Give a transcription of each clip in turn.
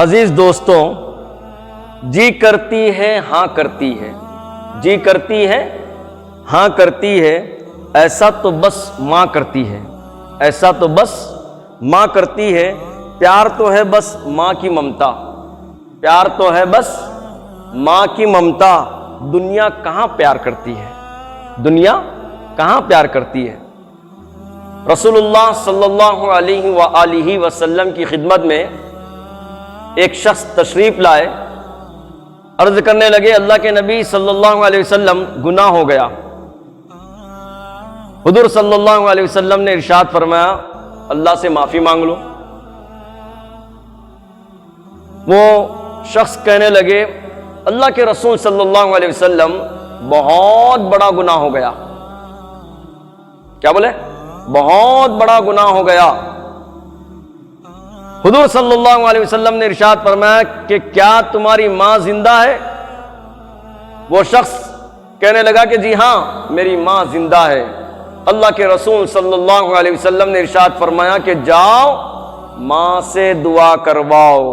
عزیز دوستوں، جی کرتی ہے ہاں کرتی ہے، جی کرتی ہے ہاں کرتی ہے، ایسا تو بس ماں کرتی ہے، ایسا تو بس ماں کرتی ہے، پیار تو ہے بس ماں کی ممتا، پیار تو ہے بس ماں کی ممتا، دنیا کہاں پیار کرتی ہے، دنیا کہاں پیار کرتی ہے۔ رسول اللہ صلی اللہ علیہ وآلہ وسلم کی خدمت میں ایک شخص تشریف لائے، عرض کرنے لگے اللہ کے نبی صلی اللہ علیہ وسلم گناہ ہو گیا۔ حضور صلی اللہ علیہ وسلم نے ارشاد فرمایا اللہ سے معافی مانگ لو۔ وہ شخص کہنے لگے اللہ کے رسول صلی اللہ علیہ وسلم بہت بڑا گناہ ہو گیا۔ کیا بولے؟ بہت بڑا گناہ ہو گیا۔ حضور صلی اللہ علیہ وسلم نے ارشاد فرمایا کہ کیا تمہاری ماں زندہ ہے؟ وہ شخص کہنے لگا کہ جی ہاں میری ماں زندہ ہے۔ اللہ کے رسول صلی اللہ علیہ وسلم نے ارشاد فرمایا کہ جاؤ ماں سے دعا کرواؤ،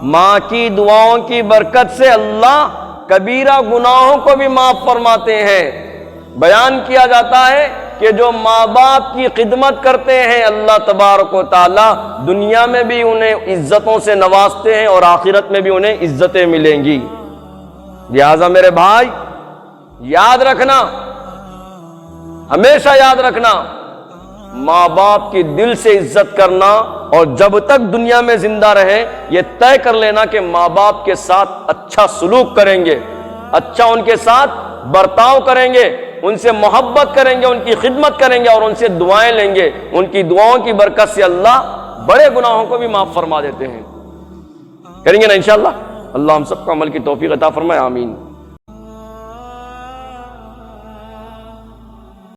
ماں کی دعاؤں کی برکت سے اللہ کبیرہ گناہوں کو بھی معاف فرماتے ہیں۔ بیان کیا جاتا ہے کہ جو ماں باپ کی خدمت کرتے ہیں اللہ تبارک و تعالی دنیا میں بھی انہیں عزتوں سے نوازتے ہیں اور آخرت میں بھی انہیں عزتیں ملیں گی۔ لہذا میرے بھائی یاد رکھنا، ہمیشہ یاد رکھنا، ماں باپ کی دل سے عزت کرنا، اور جب تک دنیا میں زندہ رہے یہ طے کر لینا کہ ماں باپ کے ساتھ اچھا سلوک کریں گے، اچھا ان کے ساتھ برتاؤ کریں گے، ان سے محبت کریں گے، ان کی خدمت کریں گے اور ان سے دعائیں لیں گے۔ ان کی دعاؤں کی برکت سے اللہ بڑے گناہوں کو بھی معاف فرما دیتے ہیں۔ کریں گے نا انشاءاللہ؟ اللہ ہم سب کو عمل کی توفیق عطا فرمائے، آمین۔